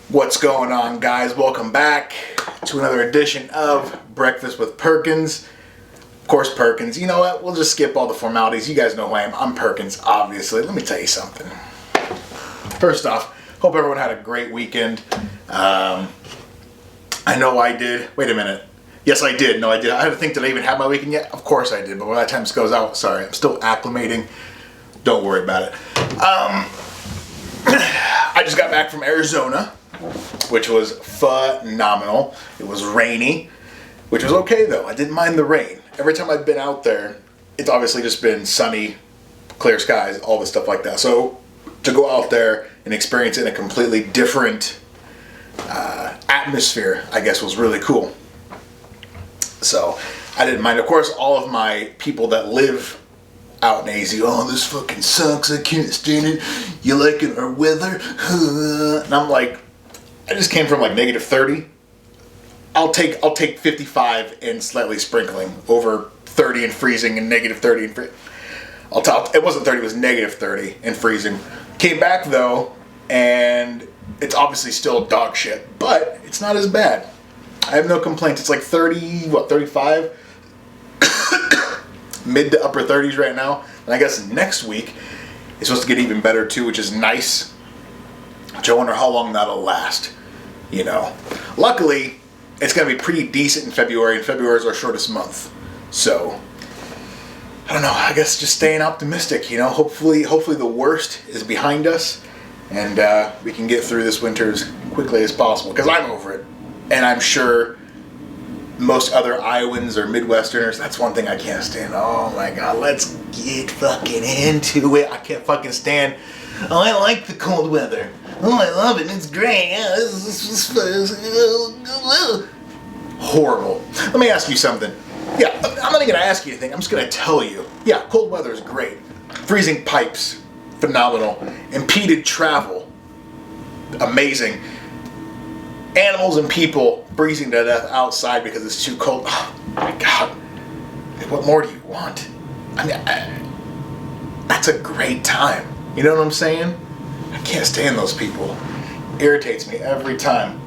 What's going on, guys? Welcome back to another edition of Breakfast with Perkins. Of course, Perkins. You know what? We'll just skip all the formalities. You guys know who I am. I'm Perkins, obviously. Let me tell you something. First off, hope everyone had a great weekend. I know I did. Wait a minute. Yes, I did. No, I did. I had to think, did I even have my weekend yet? Of course I did. But by the time this goes out, sorry, I'm still acclimating. Don't worry about it. I just got back from Arizona, which was phenomenal. It was rainy, which was okay though. I didn't mind the rain. Every time I've been out there, it's obviously just been sunny, clear skies, all this stuff like that. So to go out there and experience it in a completely different atmosphere, I guess, was really cool. So I didn't mind. Of course, all of my people that live out in AZ, oh, this fucking sucks, I can't stand it, you liking our weather? And I'm like, I just came from like negative 30. I'll take 55 and slightly sprinkling over 30 and freezing and negative 30 and freezing. It wasn't 30, it was negative 30 and freezing. Came back though, and it's obviously still dog shit, but it's not as bad. I have no complaints. It's like 35? Mid to upper 30s right now. And I guess next week it's supposed to get even better too, which is nice. Which I wonder how long that'll last. You know. Luckily, it's going to be pretty decent in February, and February is our shortest month. So, I don't know. I guess just staying optimistic, you know. Hopefully the worst is behind us, and we can get through this winter as quickly as possible. Because I'm over it. And I'm sure most other Iowans or Midwesterners, that's one thing I can't stand. Oh my God, let's get fucking into it. I can't fucking stand, oh, I like the cold weather. Oh, I love it. It's great. Yeah, this is horrible. Let me ask you something. Yeah, I'm not even going to ask you anything. I'm just going to tell you. Yeah, cold weather is great. Freezing pipes, phenomenal. Impeded travel, amazing. Animals and people freezing to death outside because it's too cold. Oh my God. What more do you want? I mean, that's a great time. You know what I'm saying? I can't stand those people. Irritates me every time.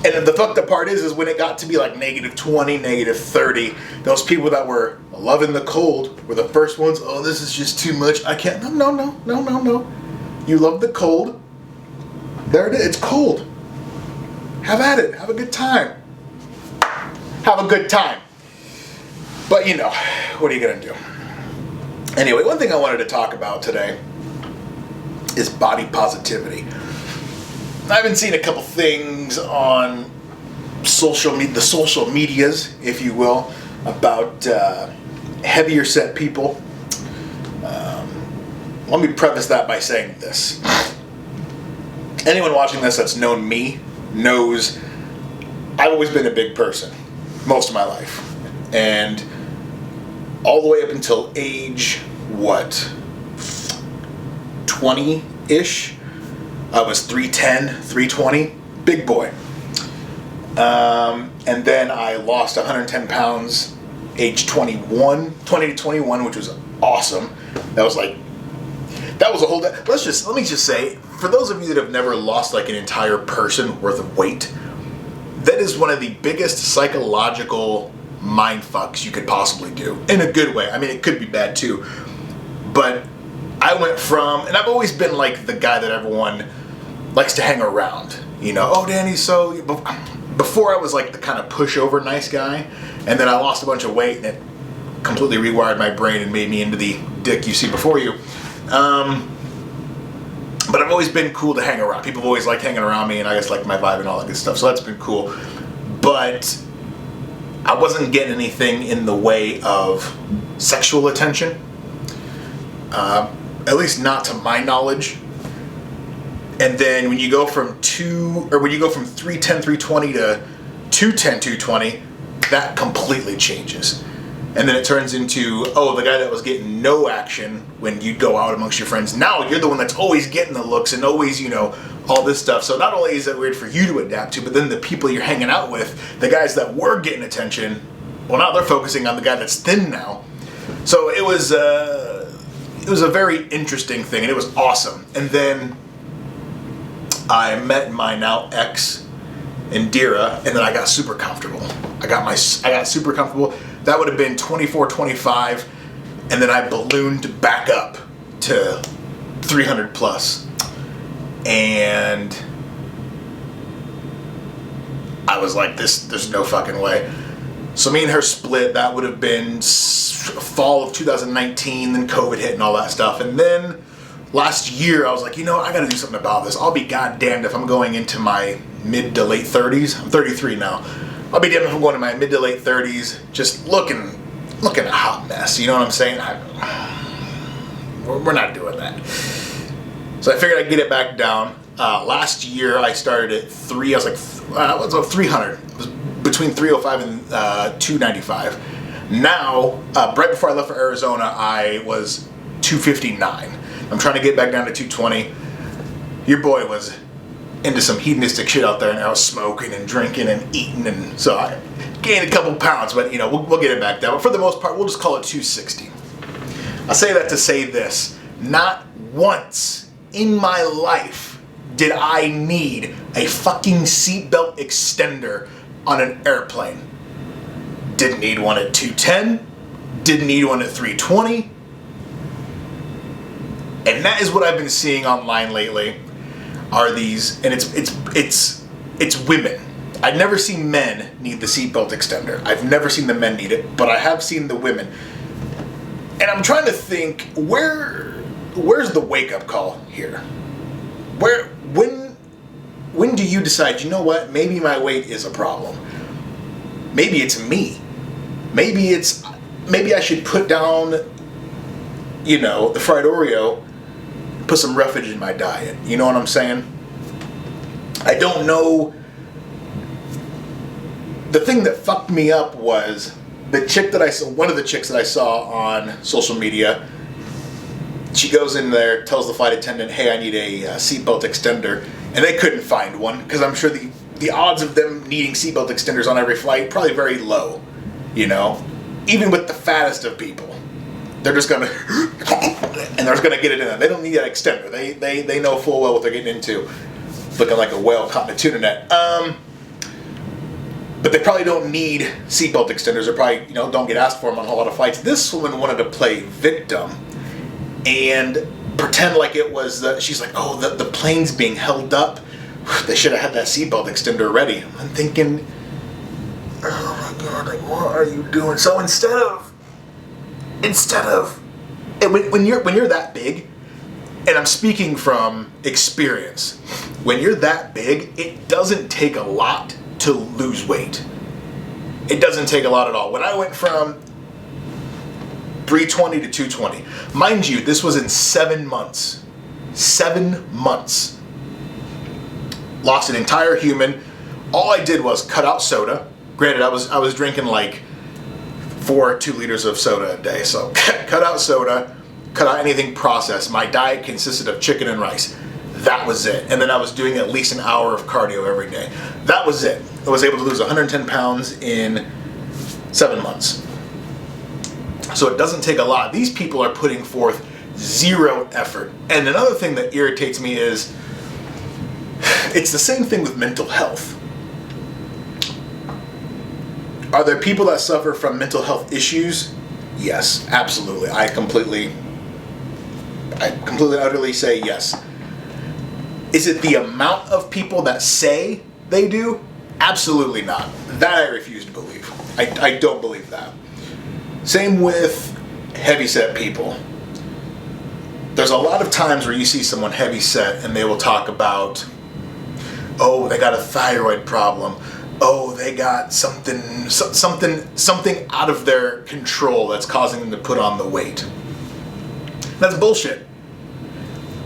And the fucked up part is when it got to be like negative 20, negative 30, those people that were loving the cold were the first ones, oh, this is just too much. I can't. No. You love the cold. There it is. It's cold. Have at it. Have a good time. Have a good time. But you know, what are you going to do? Anyway, one thing I wanted to talk about today is body positivity. I've been seeing a couple things on the social medias, if you will, about heavier set people. Let me preface that by saying this. Anyone watching this that's known me knows I've always been a big person most of my life, and all the way up until age 20-ish, I was 310, 320, big boy. And then I lost 110 pounds age 20 to 21, which was awesome. That was a whole let me just say, for those of you that have never lost like an entire person worth of weight, that is one of the biggest psychological mind fucks you could possibly do. In a good way. I mean, it could be bad too. But I went from, and I've always been like the guy that everyone likes to hang around. You know, oh, Danny, so before I was like the kind of pushover nice guy, and then I lost a bunch of weight and it completely rewired my brain and made me into the dick you see before you. But I've always been cool to hang around. People have always liked hanging around me, and I just like my vibe and all that good stuff. So that's been cool. But I wasn't getting anything in the way of sexual attention. At least not to my knowledge. And then when you go from 310, 320 to 210, 220, that completely changes. And then it turns into, oh, the guy that was getting no action when you'd go out amongst your friends. Now you're the one that's always getting the looks and always, you know, all this stuff. So not only is it weird for you to adapt to, but then the people you're hanging out with, the guys that were getting attention, well, now they're focusing on the guy that's thin now. So it was a very interesting thing, and it was awesome. And then I met my now ex, Indira, and then I got super comfortable. I got super comfortable. That would have been 24, 25, and then I ballooned back up to 300 plus. And I was like, there's no fucking way. So me and her split. That would have been fall of 2019, then COVID hit and all that stuff. And then last year I was like, I gotta do something about this. I'll be goddamned if I'm going into my mid to late 30s. I'm 33 now. I'll be damned if I'm going to my mid to late 30s just looking a hot mess. You know what I'm saying? We're not doing that. So I figured I'd get it back down. Last year I started at 3. I was like, what's about 300? It was between 305 and 295. Now, right before I left for Arizona, I was 259. I'm trying to get back down to 220. Your boy was into some hedonistic shit out there, and I was smoking and drinking and eating, and so I gained a couple pounds, but we'll get it back down. But for the most part, we'll just call it 260. I say that to say this: not once in my life did I need a fucking seatbelt extender on an airplane. Didn't need one at 210. Didn't need one at 320. And that is what I've been seeing online lately. Are these, and it's women. I've never seen men need the seatbelt extender. I've never seen the men need it, but I have seen the women. And I'm trying to think, where's the wake-up call here? When do you decide, you know what, maybe my weight is a problem? Maybe it's me. Maybe I should put down, the fried Oreo, put some roughage in my diet. You know what I'm saying? I don't know. The thing that fucked me up was the chick that I saw, one of the chicks that I saw on social media. She goes in there, tells the flight attendant, hey, I need a seatbelt extender. And they couldn't find one, because I'm sure the odds of them needing seatbelt extenders on every flight, probably very low. Even with the fattest of people. They're just gonna, and they're just gonna get it in there. They don't need that extender. They know full well what they're getting into. Looking like a whale caught in a tuna net. But they probably don't need seatbelt extenders. They probably, don't get asked for them on a whole lot of flights. This woman wanted to play victim and pretend like it was, she's like, oh, the plane's being held up. They should have had that seatbelt extender ready. I'm thinking, oh my God, like, what are you doing? So instead of, when you're that big, and I'm speaking from experience, when you're that big, it doesn't take a lot to lose weight. It doesn't take a lot at all. When I went from 320 to 220, mind you, this was in 7 months. 7 months. Lost an entire human. All I did was cut out soda. Granted, I was drinking like 2 liters of soda a day. So cut out soda, cut out anything processed. My diet consisted of chicken and rice. That was it. And then I was doing at least an hour of cardio every day. That was it. I was able to lose 110 pounds in 7 months. So it doesn't take a lot. These people are putting forth zero effort. And another thing that irritates me is, it's the same thing with mental health. Are there people that suffer from mental health issues? Yes, absolutely. I completely utterly say yes. Is it the amount of people that say they do? Absolutely not. That I refuse to believe. I don't believe that. Same with heavyset people. There's a lot of times where you see someone heavyset and they will talk about, oh, they got a thyroid problem. Oh, they got something out of their control that's causing them to put on the weight. That's bullshit.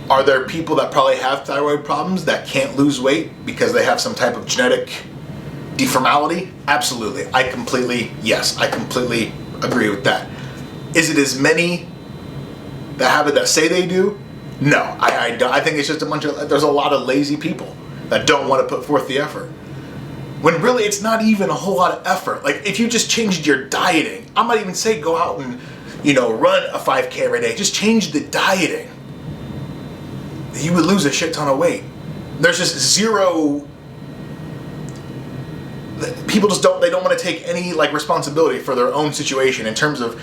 Are there people that probably have thyroid problems that can't lose weight because they have some type of genetic deformality? Absolutely. I completely agree with that. Is it as many that have it that say they do? No, I don't. I think it's just there's a lot of lazy people that don't want to put forth the effort. When really it's not even a whole lot of effort. Like, if you just changed your dieting, I might even say go out and, run a 5K every day. Just change the dieting. You would lose a shit ton of weight. there's just zero. People just don't want to take any like responsibility for their own situation in terms of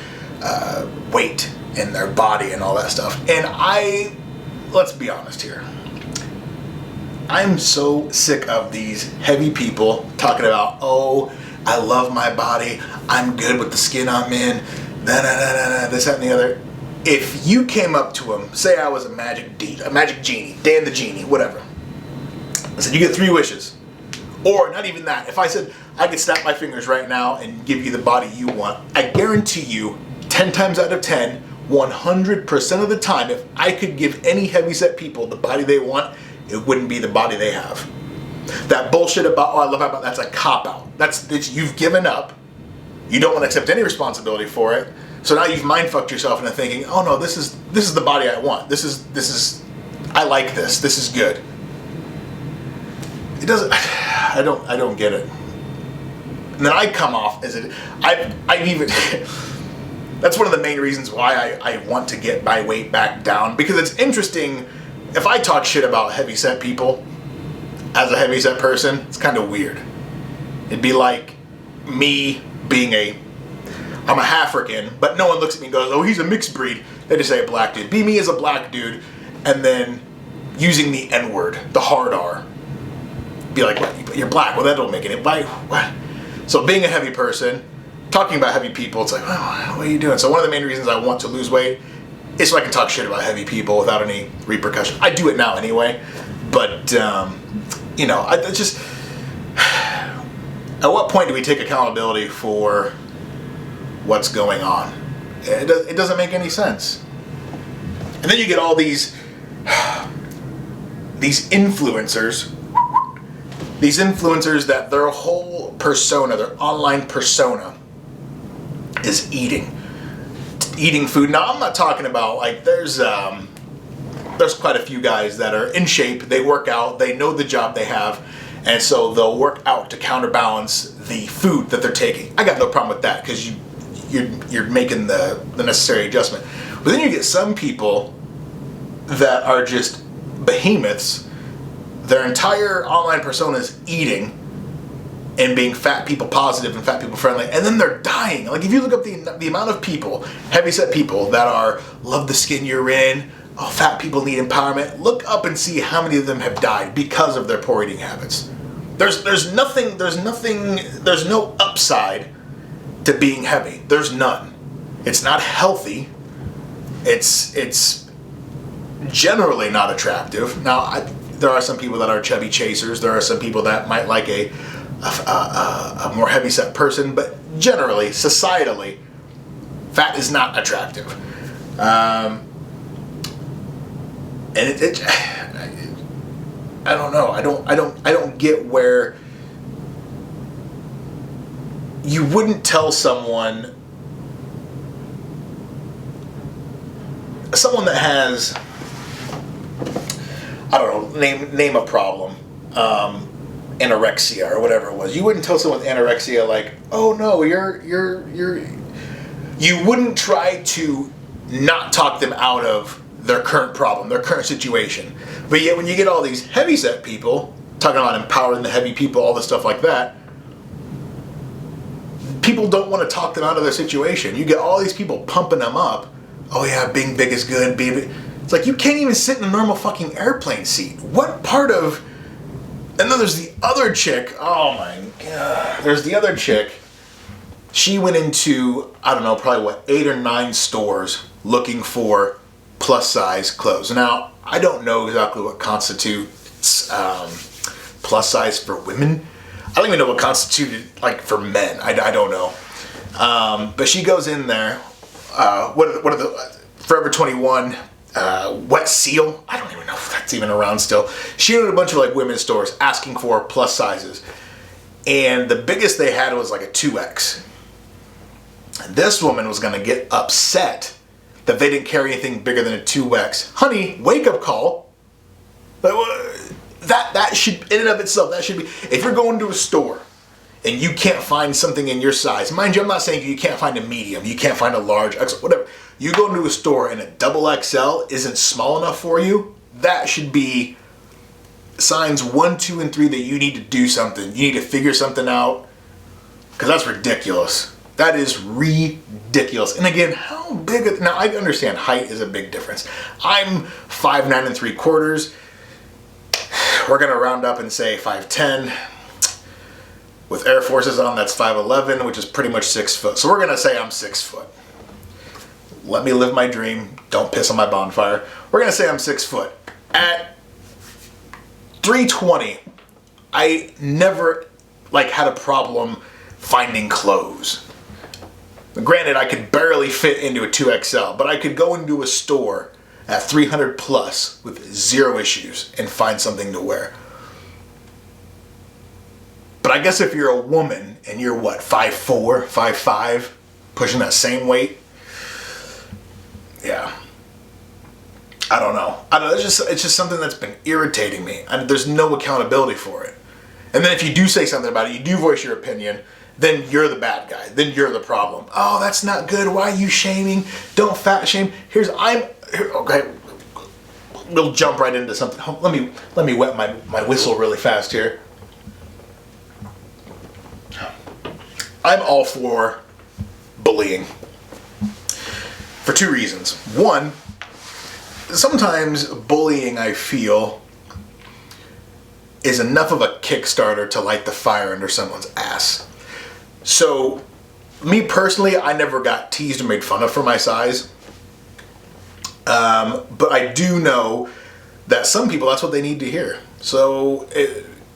weight and their body and all that stuff. And let's be honest here, I'm so sick of these heavy people talking about, oh, I love my body, I'm good with the skin I'm in, this, that, and the other. If you came up to him, say I was a magic genie, Dan the Genie, whatever, I said, you get 3 wishes. Or not even that. If I said, I could snap my fingers right now and give you the body you want, I guarantee you, 10 times out of 10, 100% of the time, if I could give any heavyset people the body they want, it wouldn't be the body they have. That bullshit about, oh, I love my body, that's a cop-out. You've given up. You don't want to accept any responsibility for it. So now you've mind-fucked yourself into thinking, oh no, this is the body I want. This is, I like this. This is good. It doesn't, I don't get it. And then I come off as I've even, that's one of the main reasons why I want to get my weight back down, because it's interesting, if I talk shit about heavyset people, as a heavyset person, it's kind of weird. It'd be like me being I'm a African, but no one looks at me and goes, oh, he's a mixed breed. They just say a black dude. Be me as a black dude, and then using the N-word, the hard R. Be like, what? You're black. Well, that don't make it. What? So being a heavy person, talking about heavy people, it's like, oh, what are you doing? So one of the main reasons I want to lose weight is so I can talk shit about heavy people without any repercussion. I do it now anyway, but I just, at what point do we take accountability for what's going on? It doesn't make any sense. And then you get all these influencers. These influencers that their whole persona, their online persona, is eating food. Now, I'm not talking about, like, there's quite a few guys that are in shape, they work out, they know the job they have, and so they'll work out to counterbalance the food that they're taking. I got no problem with that, because you're making the necessary adjustment. But then you get some people that are just behemoths. Their entire online persona is eating and being fat people positive and fat people friendly, and then they're dying. Like, if you look up the amount of people, heavyset people that are love the skin you're in, oh, fat people need empowerment, look up and see how many of them have died because of their poor eating habits. There's no upside to being heavy. There's none. It's not healthy. It's generally not attractive. Now, there are some people that are chubby chasers. There are some people that might like a more heavyset person, but generally, societally, fat is not attractive. And I don't know. I don't get where you wouldn't tell someone that has, I don't know, name a problem, anorexia or whatever it was. You wouldn't tell someone with anorexia, like, oh no, you wouldn't try to not talk them out of their current problem, their current situation. But yet when you get all these heavyset people talking about empowering the heavy people, all this stuff like that, people don't want to talk them out of their situation. You get all these people pumping them up. Oh yeah, being big is good, baby. It's like, you can't even sit in a normal fucking airplane seat. What part of... And then there's the other chick. Oh my God. There's the other chick. She went into, I don't know, probably 8 or 9 stores looking for plus size clothes. Now, I don't know exactly what constitutes plus size for women. I don't even know what constituted, like, for men. I don't know. But she goes in there. What are the Forever 21 Wet Seal? I don't even know if that's even around still. She went to a bunch of like women's stores asking for plus sizes, and the biggest they had was like a 2X. And this woman was going to get upset that they didn't carry anything bigger than a 2X. Honey, wake up call. That should, in and of itself, that should be, if you're going to a store and you can't find something in your size, mind you, I'm not saying you can't find a medium, you can't find a large, whatever. You go into a store and a double XL isn't small enough for you, that should be signs 1, 2, and 3 that you need to do something. You need to figure something out. Because that's ridiculous. That is ridiculous. And again, how big? Now I understand height is a big difference. I'm 5'9" 3/4. We're gonna round up and say 5'10". With Air Forces on, that's 5'11", which is pretty much 6 foot. So we're gonna say I'm 6 foot. Let me live my dream. Don't piss on my bonfire. We're gonna say I'm 6 foot. At 320, I never had a problem finding clothes. Granted, I could barely fit into a 2XL, but I could go into a store at 300 plus with 0 issues and find something to wear. But I guess if you're a woman and you're 5'4", 5'5", pushing that same weight, yeah. I don't know. It's just something that's been irritating me. And there's no accountability for it. And then if you do say something about it, you do voice your opinion, then you're the bad guy. Then you're the problem. Oh, that's not good. Why are you shaming? Don't fat shame. Okay. We'll jump right into something. Let me wet my whistle really fast here. I'm all for bullying. For 2 reasons. One, sometimes bullying, I feel, is enough of a Kickstarter to light the fire under someone's ass. So, me personally, I never got teased or made fun of for my size. But I do know that some people, that's what they need to hear. So,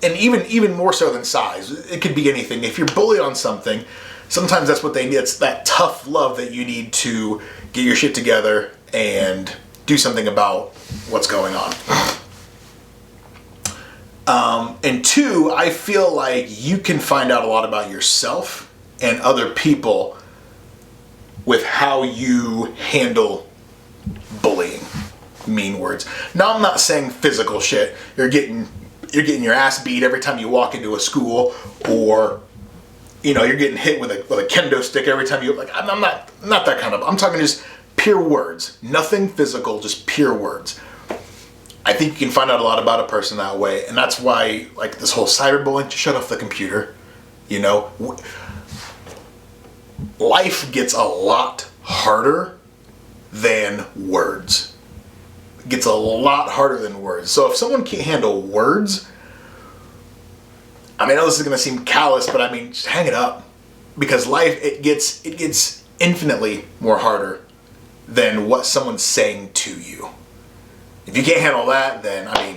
and even more so than size, it could be anything. If you're bullied on something, sometimes that's what they need. It's that tough love that you need to get your shit together and do something about what's going on. And 2, I feel like you can find out a lot about yourself and other people with how you handle bullying, mean words. Now, I'm not saying physical shit. You're getting your ass beat every time you walk into a school, or you're getting hit with a kendo stick every time you I'm not that kind of. I'm talking just pure words. Nothing physical, just pure words. I think you can find out a lot about a person that way, and that's why this whole cyberbullying, just shut off the computer. Life gets a lot harder than words. It gets a lot harder than words. So if someone can't handle words, I know this is going to seem callous, but just hang it up, because life it gets infinitely more harder than what someone's saying to you. If you can't handle that, then I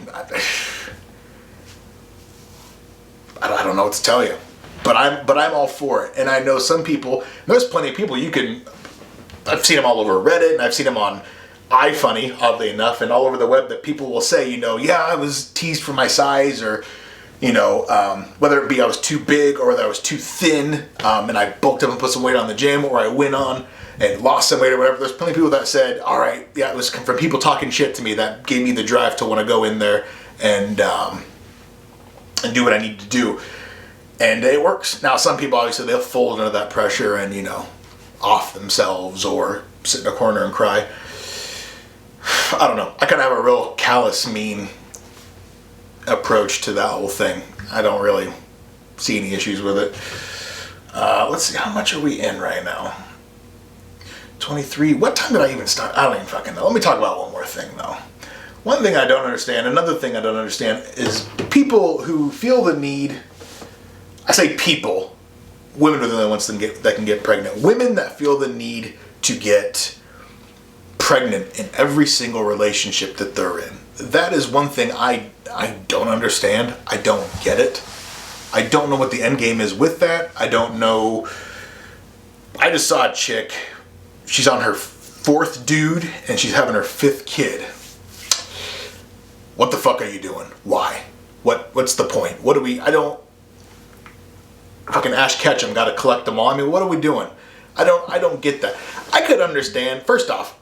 don't know what to tell you. But I'm all for it, and I know some people. There's plenty of people I've seen them all over Reddit, and I've seen them on iFunny, oddly enough, and all over the web, that people will say, yeah, I was teased for my size, or whether it be I was too big or whether I was too thin, and I bulked up and put some weight on the gym, or I went on and lost some weight or whatever. There's plenty of people that said, all right, yeah, it was from people talking shit to me that gave me the drive to want to go in there and do what I need to do. And it works. Now, some people, obviously, they'll fold under that pressure and, off themselves or sit in a corner and cry. I don't know. I kind of have a real callous, mean approach to that whole thing. I don't really see any issues with it. Let's see, how much are we in right now? 23. What time did I even start? I don't even fucking know. Let me talk about one more thing, though. One thing I don't understand, another thing I don't understand, is people who feel the need. I say people. Women are the only ones that can get pregnant. Women that feel the need to get pregnant in every single relationship that they're in. That is one thing I don't understand. I don't get it. I don't know what the end game is with that. I don't know. I just saw a chick. She's on her 4th dude, and she's having her 5th kid. What the fuck are you doing? Why? What's the point? I don't. Fucking Ash Ketchum got to collect them all. What are we doing? I don't get that. I could understand. First off,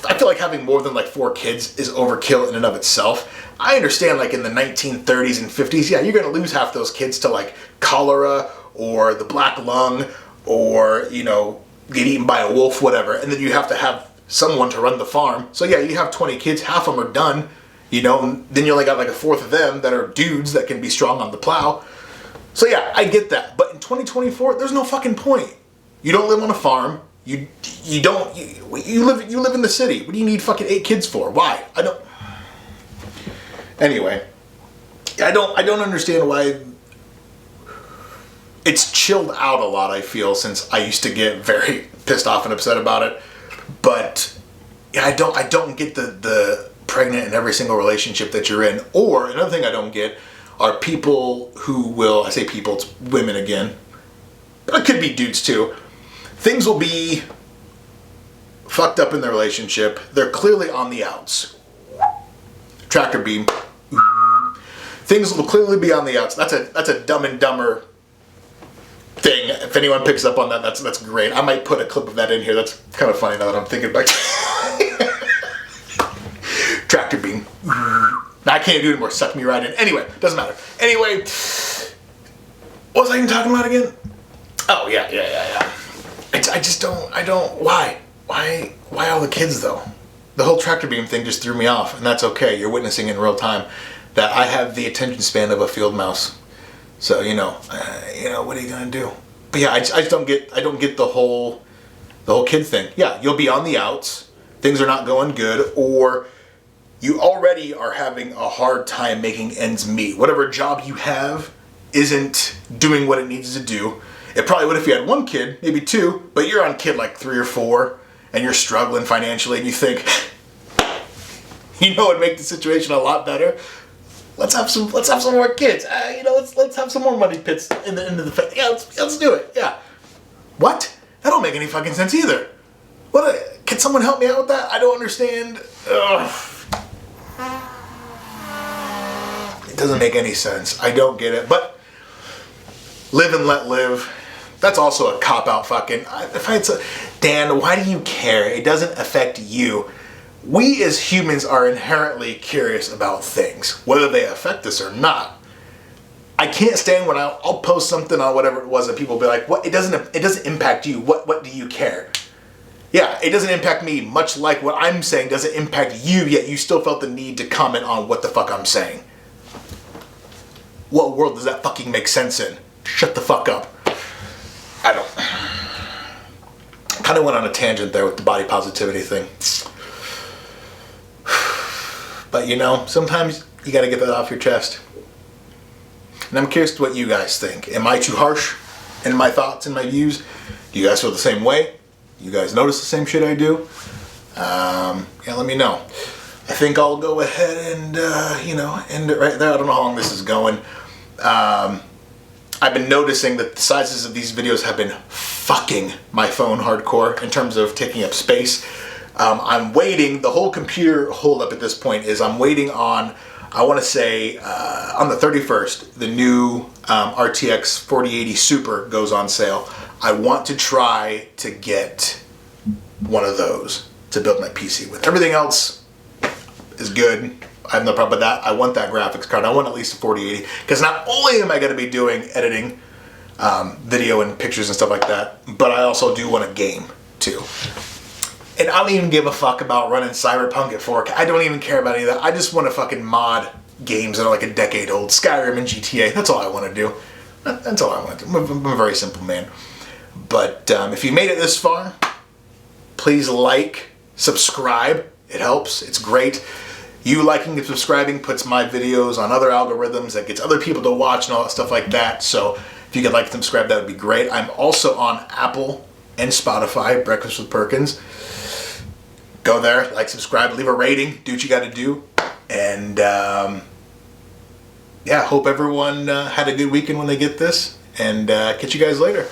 I feel like having more than 4 kids is overkill in and of itself. I understand, in the 1930s and 50s, yeah, you're going to lose half those kids to cholera or the black lung, or get eaten by a wolf, whatever, and then you have to have someone to run the farm. So yeah, you have 20 kids, half of them are done. You know, then you only got like a fourth of them that are dudes that can be strong on the plow. So yeah, I get that. But in 2024, there's no fucking point. You don't live on a farm. You live in the city. What do you need fucking 8 kids for? Why? I don't. Anyway, I don't understand why it's chilled out a lot. I feel since I used to get very pissed off and upset about it, but yeah, I don't get the pregnant in every single relationship that you're in. Or another thing I don't get are people who will, I say people, it's women again, but it could be dudes too. Things will be fucked up in their relationship. They're clearly on the outs. Tractor beam. Things will clearly be on the outs. That's a Dumb and Dumber thing. If anyone picks up on that, that's great. I might put a clip of that in here. That's kind of funny now that I'm thinking back. Tractor beam. Now I can't do it anymore. Suck me right in. Anyway, doesn't matter. Anyway, what was I even talking about again? Oh yeah. Why all the kids though? The whole tractor beam thing just threw me off, and that's okay. You're witnessing in real time that I have the attention span of a field mouse. So what are you gonna do? But yeah, I just don't get the whole kid thing. Yeah, you'll be on the outs. Things are not going good, or you already are having a hard time making ends meet. Whatever job you have isn't doing what it needs to do. It probably would if you had 1 kid, maybe 2, but you're on kid like 3 or 4, and you're struggling financially, and you think, it'd make the situation a lot better. Let's have some more kids. Let's have some more money pits into the family. Yeah, let's do it. Yeah. What? That don't make any fucking sense either. Can someone help me out with that? I don't understand. Ugh. It doesn't make any sense. I don't get it. But live and let live. That's also a cop-out fucking... Dan, why do you care? It doesn't affect you. We as humans are inherently curious about things, whether they affect us or not. I can't stand when I'll post something on whatever it was and people will be like, "What? It doesn't impact you. What do you care?" Yeah, it doesn't impact me, much like what I'm saying doesn't impact you, yet you still felt the need to comment on what the fuck I'm saying. What world does that fucking make sense in? Shut the fuck up. I don't... kind of went on a tangent there with the body positivity thing. But sometimes you gotta get that off your chest. And I'm curious to what you guys think. Am I too harsh in my thoughts and my views? Do you guys feel the same way? You guys notice the same shit I do? Let me know. I think I'll go ahead and, end it right there. I don't know how long this is going. I've been noticing that the sizes of these videos have been fucking my phone hardcore in terms of taking up space. I'm waiting, the whole computer holdup at this point is I'm waiting on, I want to say, on the 31st, the new RTX 4080 Super goes on sale. I want to try to get one of those to build my PC with. Everything else is good. I have no problem with that. I want that graphics card. I want at least a 4080 because not only am I going to be doing editing, video and pictures and stuff like that, but I also do want a game too. And I don't even give a fuck about running Cyberpunk at 4K. I don't even care about any of that. I just want to fucking mod games that are like a decade old. Skyrim and GTA. That's all I want to do. That's all I want to do. I'm a very simple man. But if you made it this far, please like, subscribe. It helps. It's great. You liking and subscribing puts my videos on other algorithms that gets other people to watch and all that stuff like that. So if you could like and subscribe, that would be great. I'm also on Apple and Spotify, Breakfast with Perkins. Go there, like, subscribe, leave a rating, do what you got to do. And hope everyone had a good weekend when they get this. And catch you guys later.